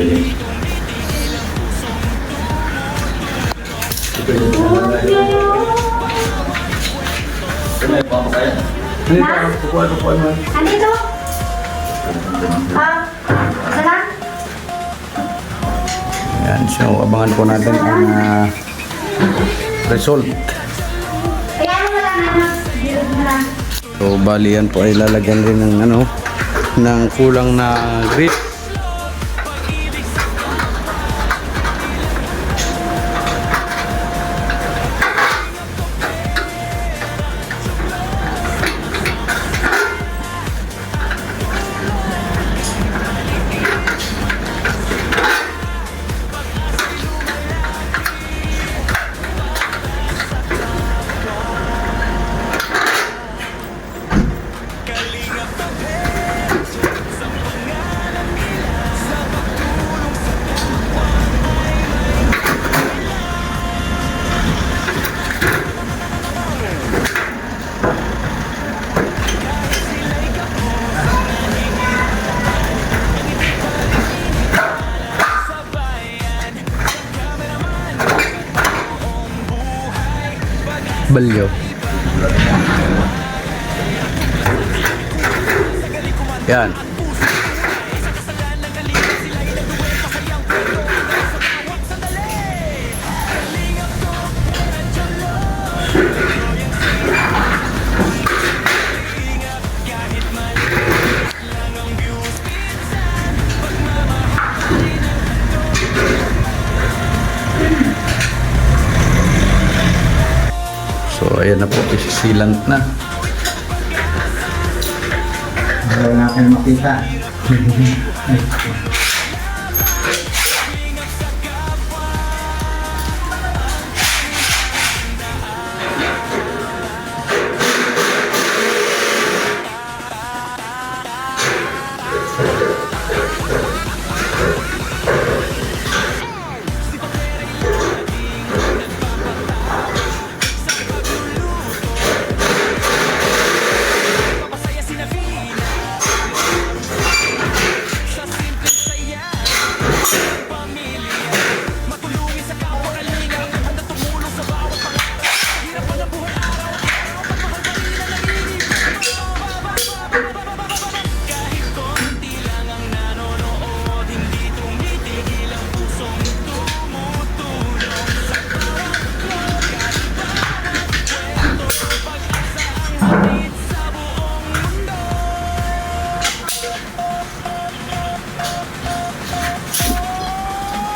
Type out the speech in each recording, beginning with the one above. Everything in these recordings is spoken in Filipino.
Galing. Ano yung pamakaya? Kukuha mo. Andito? Isa lang? Yan, so abangan po natin ang result. Kaya ano na lang, ano? Bilog na lang. So bali yan po ay lalagyan rin ng ng kulang na grip. Balyo. Yan. So ayan na po, isilant na. Wala na kayo makita.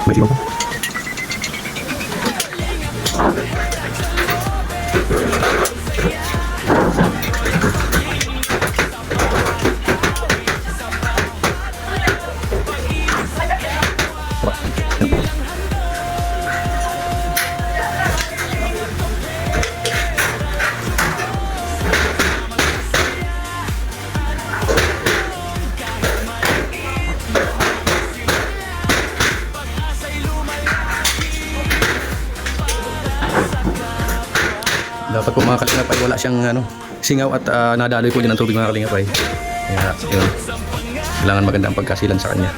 May sigaw po. Dapat po mga kalingap ay wala siyang singaw at nadaloy po din ang tubig mga kalingap ay. Kaya yun, kailangan maganda ang pagkasilan sa kanya.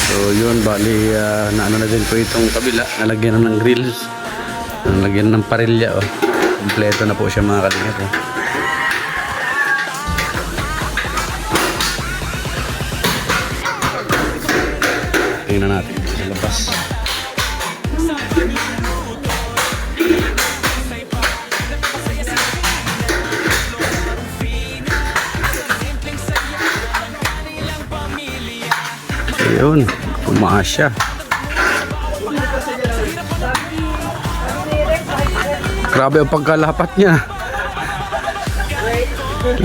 So yun, bali na ano na din po itong kabila, nalagyan na ng grills, nalagyan ng parilya, oh. Kompleto na po siya mga kalingap, oh. tingnan natin sa labas. Ayun, pumasya. Grabe ang pagkalapat niya.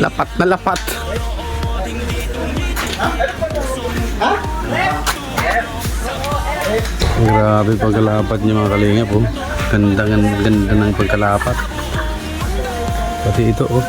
Lapat na lapat. Grabe pagkalapat niya mga kalingap oh. Ganda ng pagkalapat. Pati ito oh.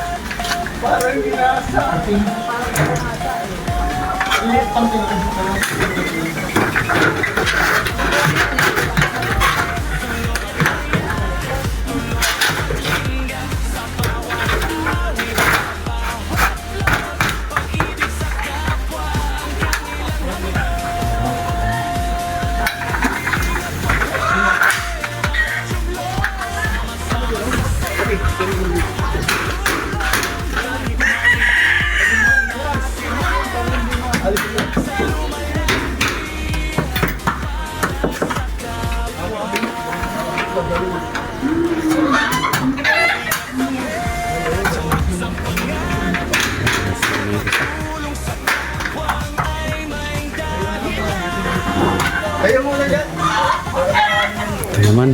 Ito naman.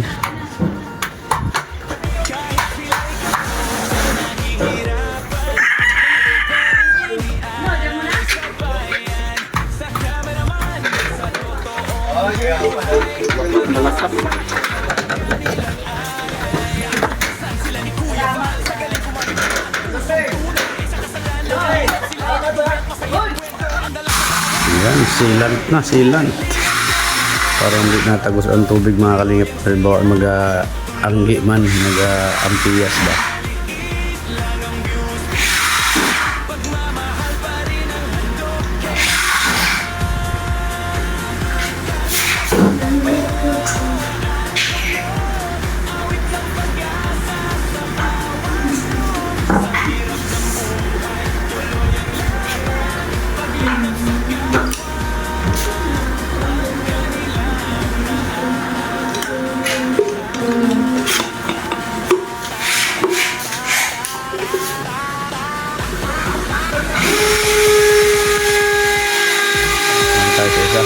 Ayan, silant. Para hindi natagos ang tubig mga kalingap. Halimbawa mag-anggi man, mag-ampiyas ba. Tayo sa isa.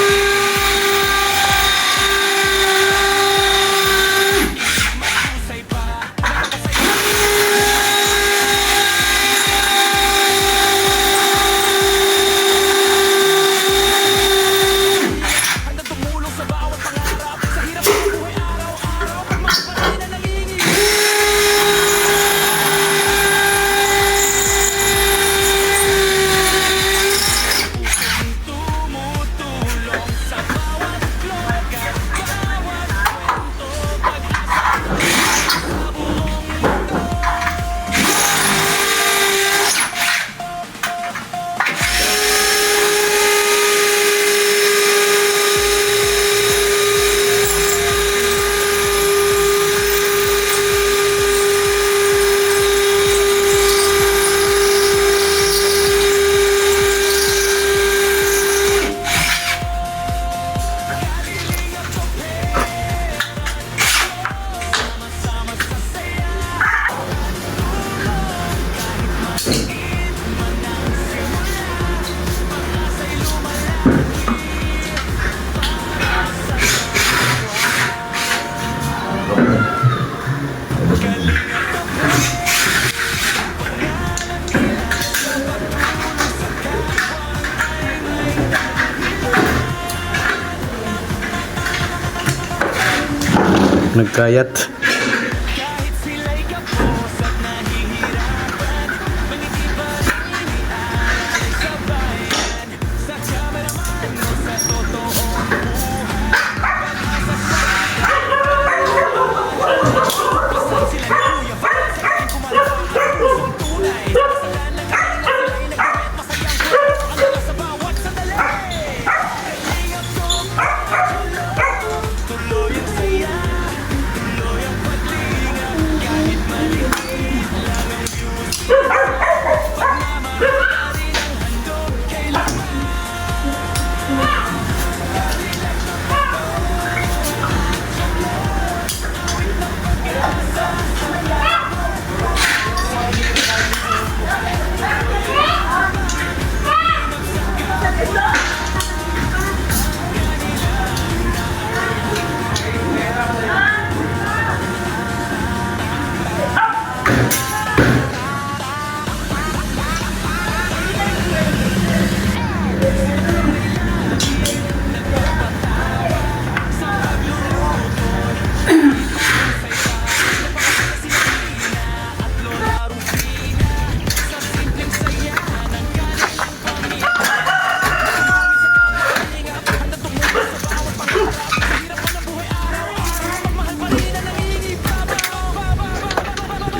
Nagkayat.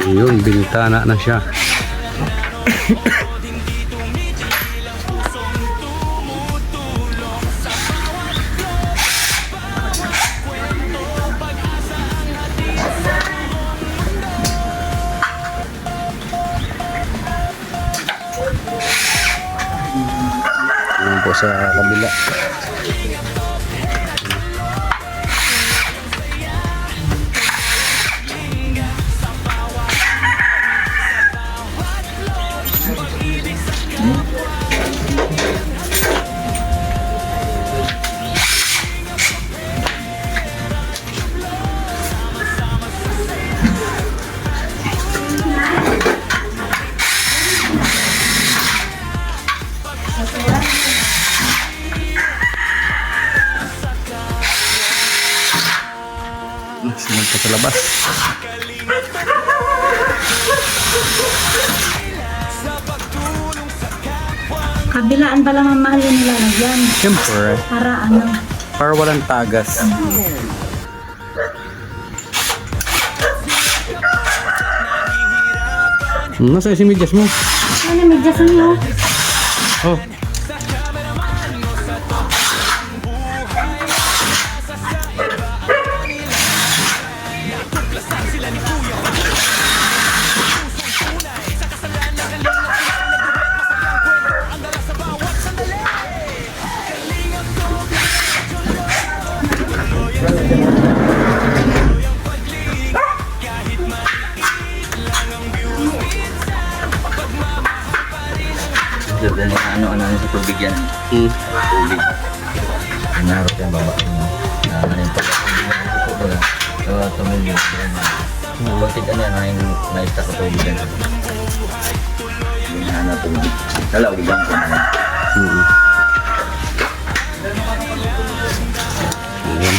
Yun, bintana na siya. Ayan po sa kabila. Sinag pa sa labas. Kabilaan pa lang ang mahal yung nilalagyan. Siyempre, Para ano. para walang tagas. Nasa si medyas mo? Ano, medyas niyo? Oh. Ganda na ano sa tubig yan. Tubig. Nangarap yung baba. Ano yung pagkakas. Tumulong. Bakit ano yan, naista ka tubig yan. Yung ano tubig. Dalaw, ibang ko naman. Ayan.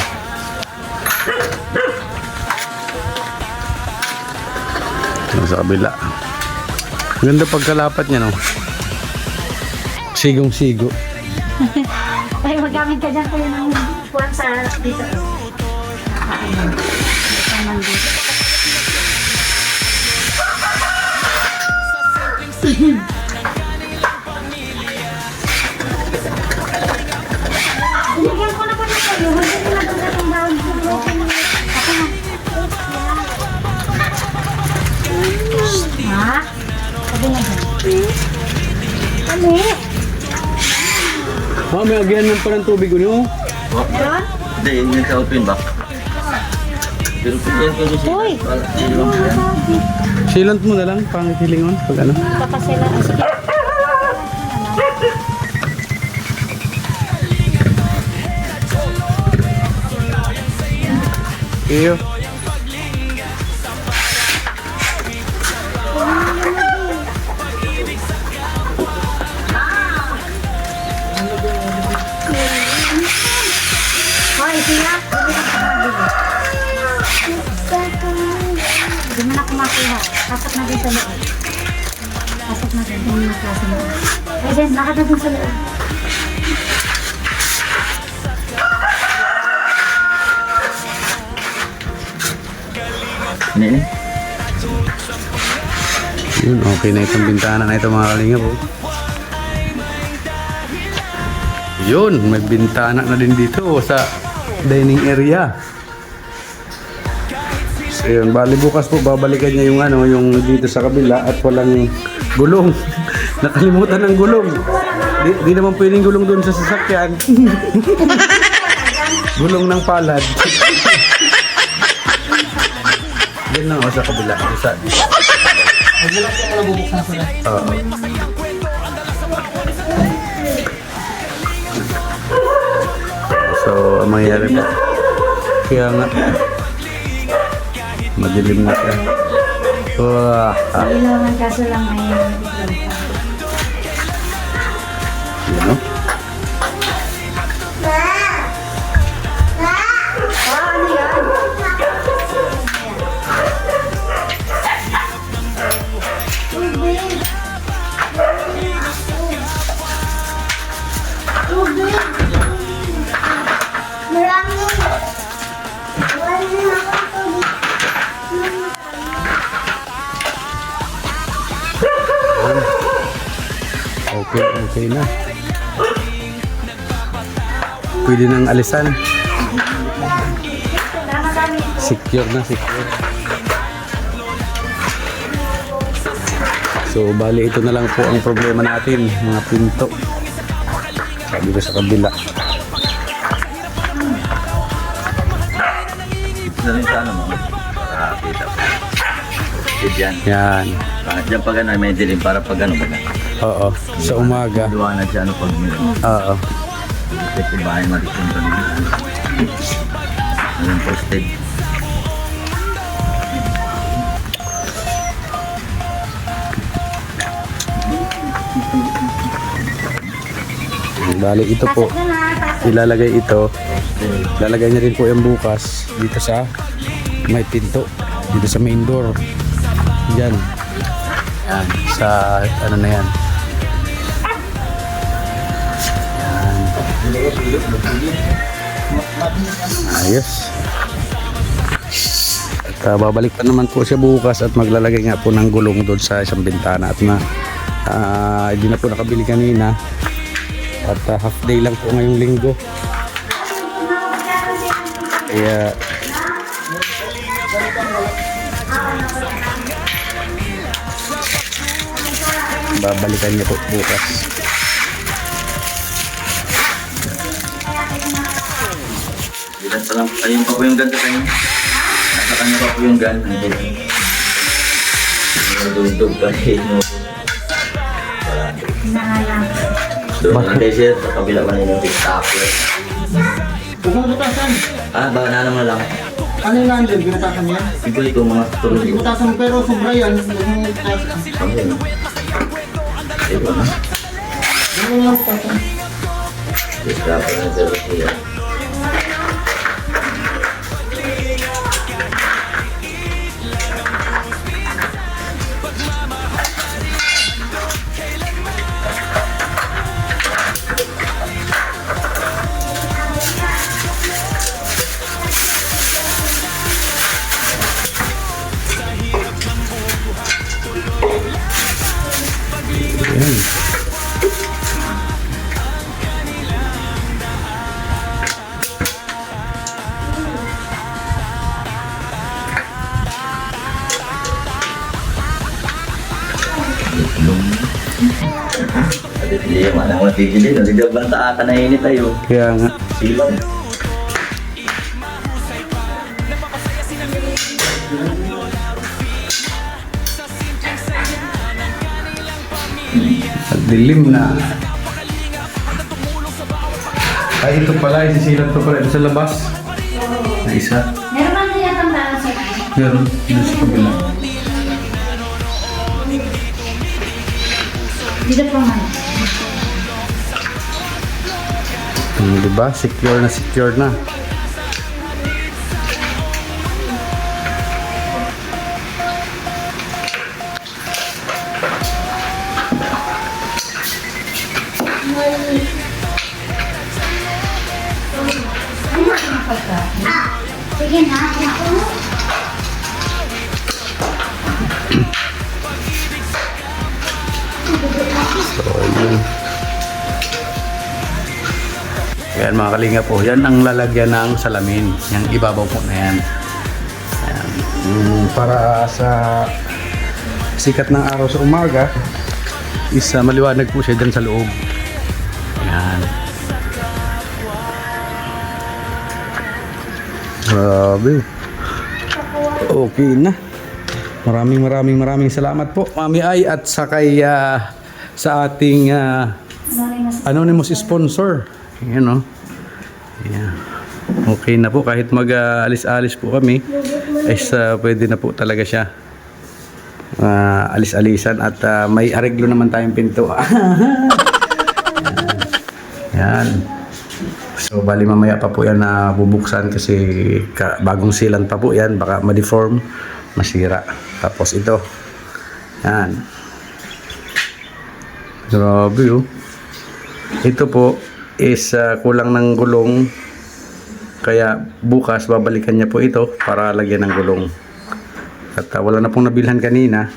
Sa kabila. Ganda pagkalapat niya, no? Sigong-sigo. Ay, magamit ka dyan kayo ng kuwan sa dito. Binigyan ko na pa na kayo. Hindi ko nagdagat ang bawang sa broken. Ako na. Ha? Sabi na dyan. Ano eh? May agyan ng parang tubig ko, Doon? Hindi, yun yung sa open ba? Pero yan ko doon Uy! siya. Silant mo na lang, pangit hilingon. Pag ano. Papasela. Sige. Iyo. Hoy, siya. Hindi mo na kumakuha. Pasok na din sa loob. Pasok na din. Hindi na klase mo. Ay, din. Lakad na din sa loob. Hindi. Yun, okay na itong bintana na ito mga kalingap. Oh. Yun, may bintana na din dito sa dining area. So yun, bali bukas po babalikan niya yung ano, yung dito sa kabila at walang gulong. Nakalimutan ng gulong. Di naman pwedeng gulong doon sa sasakyan. Gulong ng palad. Yan lang ako sa kabila. Sa Oo. So, ang mangyayari pa. Kaya nga. Madilim na siya. Wah. Ilaw ng kaso lang ay Yun, no? ano yan? Okay na. Pwede nang alisan. Secure na, secure. So, bali ito na lang po ang problema natin, mga pinto. Sabi ko sa kabila. Ito rin sa ano mo. Kita po. Diyan. Yan. Diyan pag ano, may dilim para pag ano ba na. Oo, sa umaga. Duwanag siya ano pag Oo. ito bahay marikin pa nila. Anong posted? Bali ito po. Pasok na na, pasok. Ilalagay ito. Lalagay niya rin po yung bukas dito sa may pinto. Dito sa main door. Yan. Yan. Sa ano na yan. Yan. Ayos. At babalik pa naman po siya bukas at maglalagay nga po ng gulong doon sa isang bintana at na hindi na po nakabili kanina. At half day lang po ngayong linggo. Kaya babalikan niya po bukas. Bilang pa lang. Ayun pa po yung gan sa kanya. Nasa kanya pa po yung gan. Dugdug pa rin. Doon na siya sa kabila pa rin yung TikToker. Bumubutasan. Ba, na naman lang. Ano yung nandun? Binutasan niya? Siguro ito mga tulog. Binutasan mo pero sobra yan. Bumubutasan. Ayun. Ito na. Ano lang butasan? Discover na sa Russia. Yan. At hindi yung manang matigilin. Nagdabang taata na init tayo. Kaya nga. Silang. At dilim na. Ay, ito pala. Isisilat pa pala. Ito sa labas. Na isa. Meron man na yata ang daan sa Meron. Dito sa kabila. dito pa man. Diba? Secure na, secure na. Sige na, ako. So, yun. Yan mga kalinga po. Yan ang lalagyan ng salamin. Yung ibabaw po na yan. Yan. Para sa sikat ng araw sa umaga is maliwanag po siya dyan sa loob. Yan. Grabe. Okay na. Maraming salamat po Mami Ay at sa kay sa ating anonymous sponsor. Ayan o. Yeah. Okay na po kahit mag-alis-alis po kami ay pwede na po talaga siya alis-alisan at may areglo naman tayong pinto. Yan. So bali mamaya pa po yan na bubuksan kasi bagong silan pa po yan, baka ma-deform, masira. Tapos ito. Yan. Grabe oh. Ito po is kulang ng gulong. Kaya bukas babalikan niya po ito para lagyan ng gulong. At wala na pong nabilhan kanina.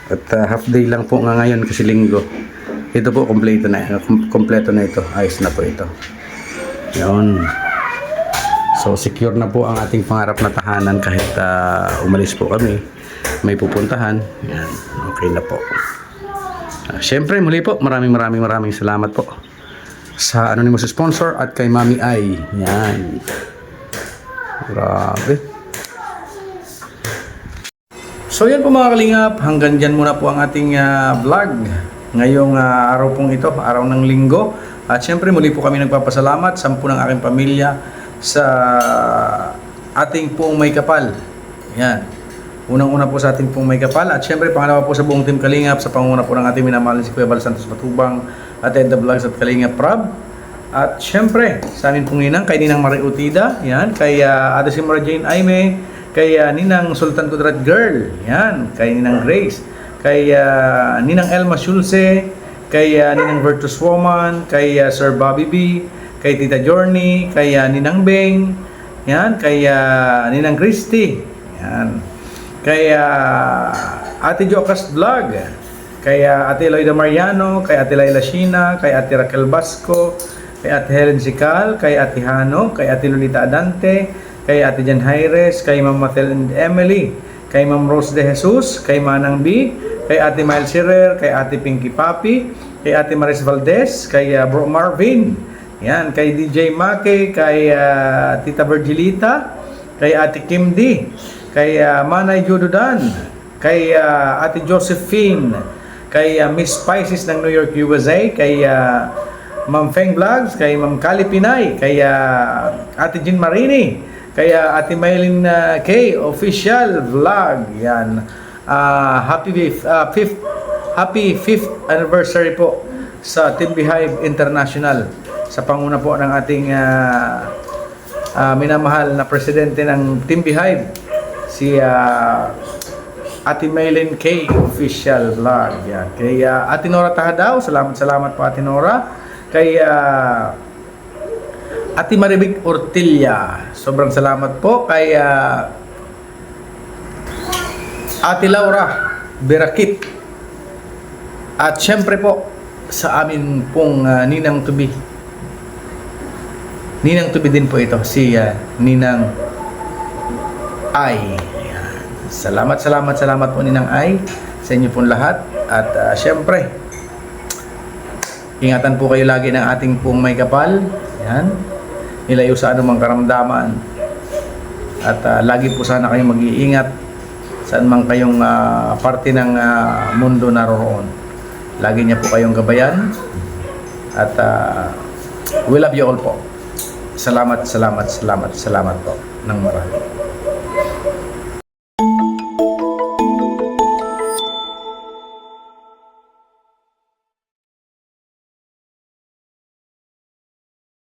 At half day lang po nga ngayon kasi linggo. Ito po, kompleto na. Kompleto na ito. Ayos na po ito. Yun. So, secure na po ang ating pangarap na tahanan kahit umalis po kami. May pupuntahan. Yan. Okay na po. Siyempre, muli po, maraming salamat po sa anonymous sponsor at kay Mami Ai. Yan. Grabe. So yan po mga kalingap, hanggang dyan muna po ang ating vlog ngayong araw pong ito, araw ng linggo. At syempre muli po kami nagpapasalamat sa ng aking pamilya sa ating pong may kapal. Yan. Unang-una po sa ating pong may kapal. At syempre pangalawa po sa buong team Kalingap sa panguna po ng ating minamahal si Kuya Val Santos Matubang at Ed The Vlogs at Kalingap Prab. At syempre sa amin pong ninang, kay Ninang Marie Utida, yan, kay Ate Simra Jane Aime, kay Ninang Sultan Kudrat Girl, yan, kay Ninang Grace, kay Ninang Elma Schulze, kay Ninang Virtuous Woman, kay Sir Bobby B, kay Tita Journey, kay Ninang Beng, yan, kay Ninang Christy, yan, kay Ate Jocas Vlog, kay Ate Eloida Mariano, kay Ate Laila Shina, kay Ate Raquel Basco, kay Ate Helen Sical, kay Ate Hano, kay Ate Lolita Adante, kay Ate Jan Jaires, kay Ma'am Matel and Emily, kay Ma'am Rose de Jesus, kay Manang B, kay Ate Miles Herrer, kay Ate Pinky Papi, kay Ate Maris Valdez, kay Bro Marvin, yan, kay DJ Make, kay Tita Virgilita, kay Ate Kim D, kay Manay Jododan, kay Ate Josephine, kay Miss Spices ng New York, USA, kay Ma'am Feng Vlogs, kay Ma'am Kali Pinay, kay Ate Jean Marini, kay Ate Maylin K Official Vlog. Yan. Happy 5th anniversary po sa Team Beehive International sa panguna po ng ating minamahal na presidente ng Team Beehive, si Ate Maylin K Official Vlog. Yan. Kay Ate Nora Tahadaw, salamat po Ate Nora. Kay Ate Maribig Ortilla, sobrang salamat po. Kay Ate Laura Berakit. At syempre po sa amin pong Ninang Tubi. Ninang Tubi din po ito, si Ninang Ai. Salamat po Ninang Ai sa inyo pong lahat. At syempre, ingatan po kayo lagi ng ating pong may kapal. Yan. Ilayo sa anumang karamdaman. At lagi po sana kayong mag-iingat saan man kayong parte ng mundo naroroon. Lagi niya po kayong gabayan. At we love you all po. Salamat po ng marami.